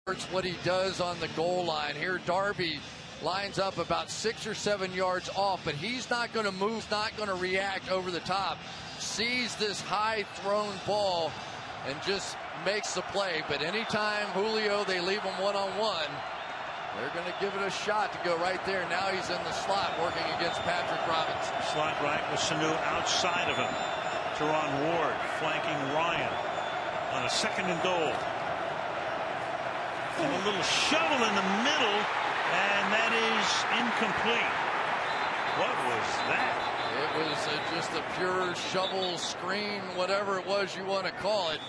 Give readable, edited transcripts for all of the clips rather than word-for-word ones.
what he does on the goal line. Here Darby lines up about 6 or 7 yards off, but he's not going to move, not going to react over the top. Sees this high thrown ball and just makes the play. But anytime Julio, they leave him one-on-one, they're going to give it a shot to go right there. Now he's in the slot working against Patrick Robinson. Slot right with Sanu outside of him. Teron Ward flanking Ryan on a 2nd and goal. And a little shovel in the middle, and that is incomplete. What was that? It was just a pure shovel, screen, whatever it was you want to call it.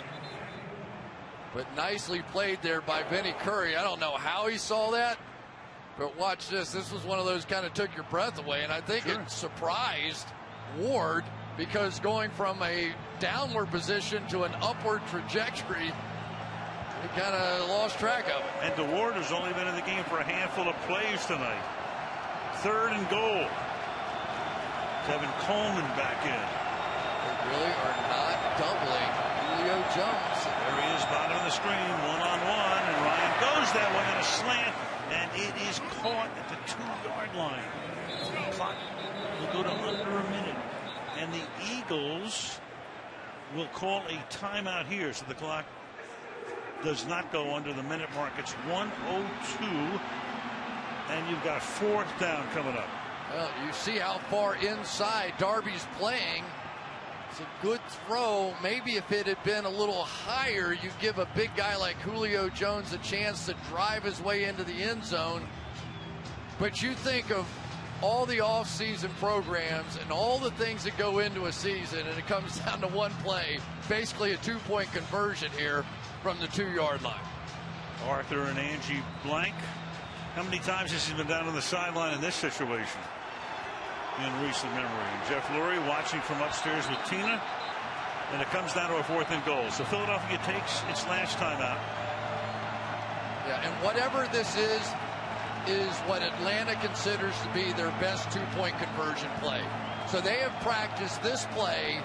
But nicely played there by Vinny Curry. I don't know how he saw that, but watch this. This was one of those kind of took your breath away, and I think it surprised Ward, because going from a downward position to an upward trajectory, he kind of lost track of it. And DeWard has only been in the game for a handful of plays tonight. 3rd and goal. Kevin Coleman back in. They really are not doubling Julio Jones. There he is, bottom of the screen, one-on-one, and Ryan goes that way on a slant, and it is caught at the 2-yard line. The clock will go to under a minute, and the Eagles will call a timeout here, so the clock does not go under the minute mark. It's 1:02, and you've got 4th down coming up. Well, you see how far inside Darby's playing. It's a good throw. Maybe if it had been a little higher, you give a big guy like Julio Jones a chance to drive his way into the end zone. But you think of all the off-season programs and all the things that go into a season, and it comes down to one play, basically a 2-point conversion here from the 2-yard line. Arthur and Angie Blank. How many times has he been down on the sideline in this situation in recent memory? And Jeff Lurie watching from upstairs with Tina, and it comes down to a 4th and goal. So Philadelphia takes its last timeout. Yeah, and whatever this is what Atlanta considers to be their best 2-point conversion play. So they have practiced this play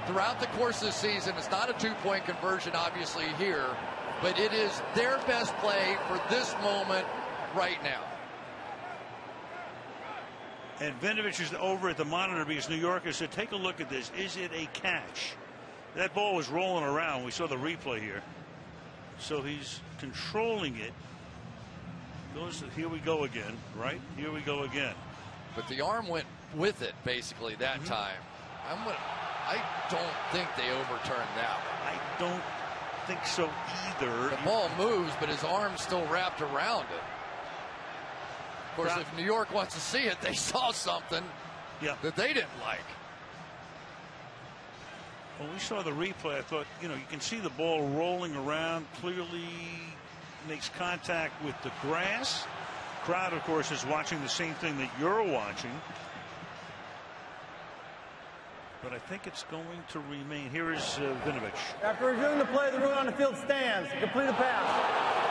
throughout the course of the season. It's not a 2-point conversion, obviously, here, but it is their best play for this moment right now. And Vinovich is over at the monitor because New Yorker said, take a look at this. Is it a catch? That ball was rolling around. We saw the replay here. So he's controlling it. Here we go again, right? Here we go again. But the arm went with it, basically, that time. I don't think they overturned that one. I don't think so either. The ball moves, but his arm's still wrapped around it. Of course, if New York wants to see it, they saw something that they didn't like. When we saw the replay, I thought, you can see the ball rolling around, clearly makes contact with the grass. Crowd, of course, is watching the same thing that you're watching. But I think it's going to remain. Here is Vinovich. After reviewing the play, the ruling on the field stands. Complete the pass.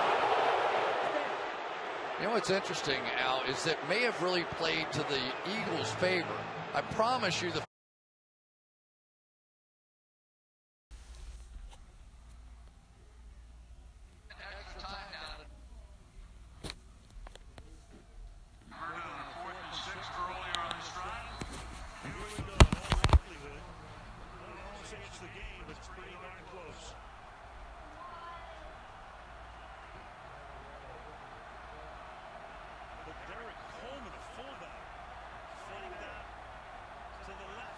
You know what's interesting, Al, is that may have really played to the Eagles' favor. I promise you the Coleman, a fullback, flanked out to the left.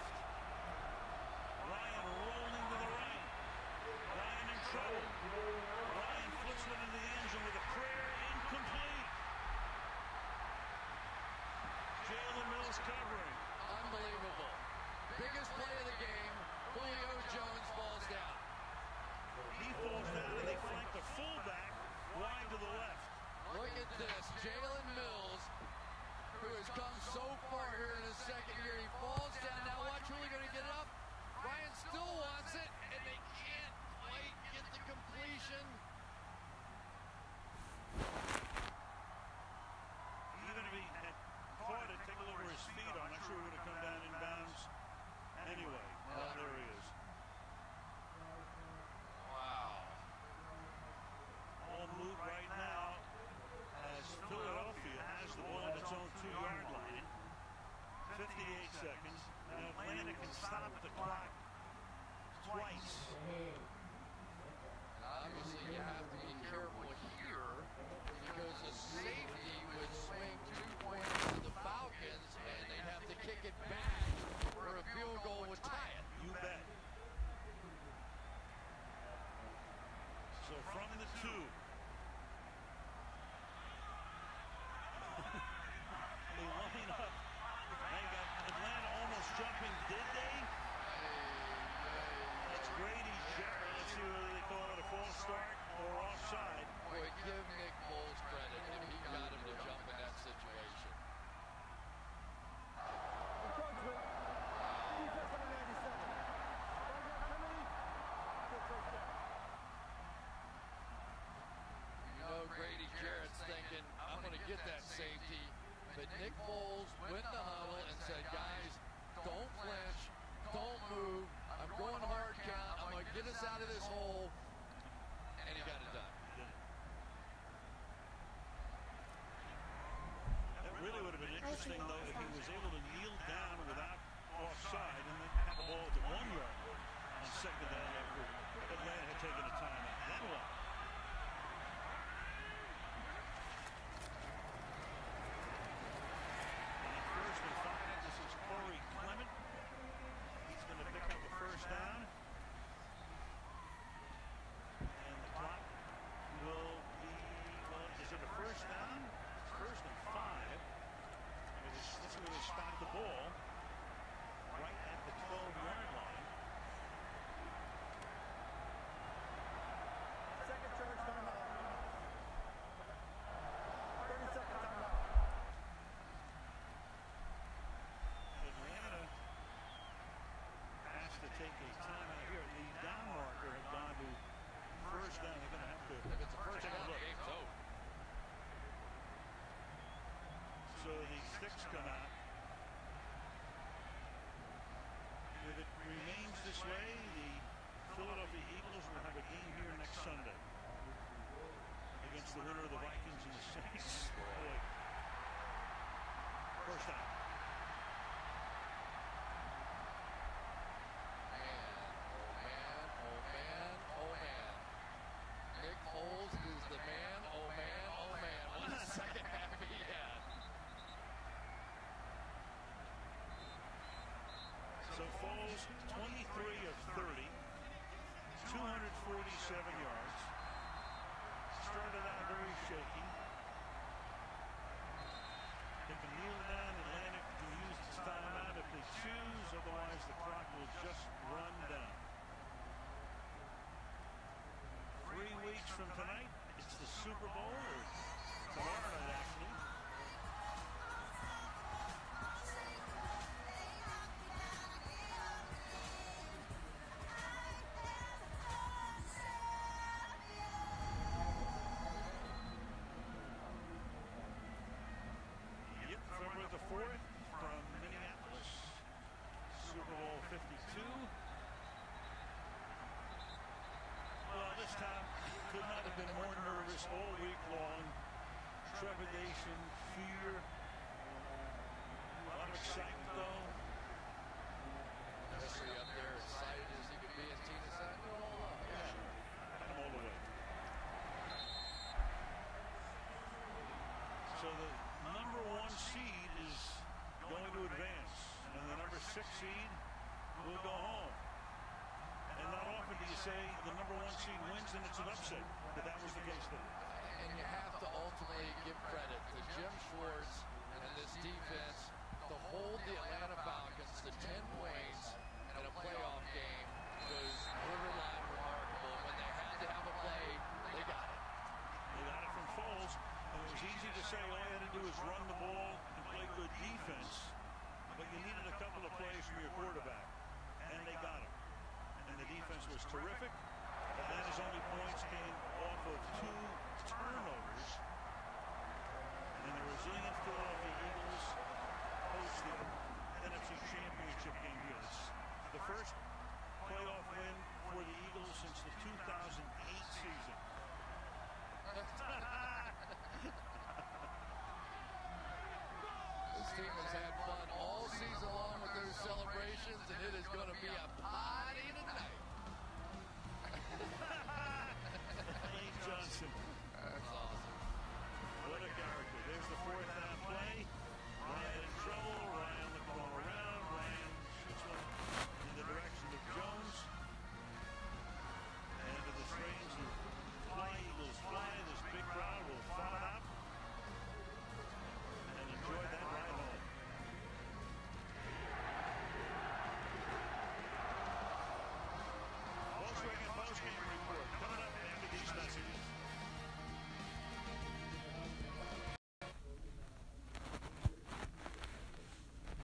gets out of this hole, and he got it done. That really would have been interesting, though, if he was able to kneel down without offside and then have the ball at the 1 yard on second down after Atlanta had taken a timeout. That one. On first and 5, this is Corey Clement. He's going to pick up the first down. And the clock will be, well, is it a first down? It's first and 5. Let's see where they spot the ball. Right at the 12-yard line. Second charge timeout. 30-second timeout. Atlanta has to take a timeout here. The down marker had gone to first down. They're going to have to. If it's a first down, look. game's over. So the sticks come out. If it remains this way, the Philadelphia Eagles will have a game here next Sunday against the winner of the Vikings and the Saints. Boy. First down. Man, oh man, oh man. Nick Foles is the man, oh man, oh man. What a second half he had. So Foles, 23 of 30, 247 yards. Started out very shaky. They can kneel down. Atlanta can use its timeout if they choose. Otherwise, the clock will just run down. 3 weeks from tonight, it's the Super Bowl, or tomorrow night, actually. February the 4th from Minneapolis, Super Bowl 52. Well, this time could not have been more nervous all week long. Trepidation, fear, a lot of excitement though. Especially up there, excited as he could be, as Tina said. Yeah, had him all the way. So the number 1 seed is going to advance, and the number 6 seed will go home. And not often do you say the number 1 seed wins and it's an upset, but that was the case there. And you have to ultimately give credit to Jim Schwartz and this defense to hold the Atlanta Falcons to 10 points in a playoff game was literally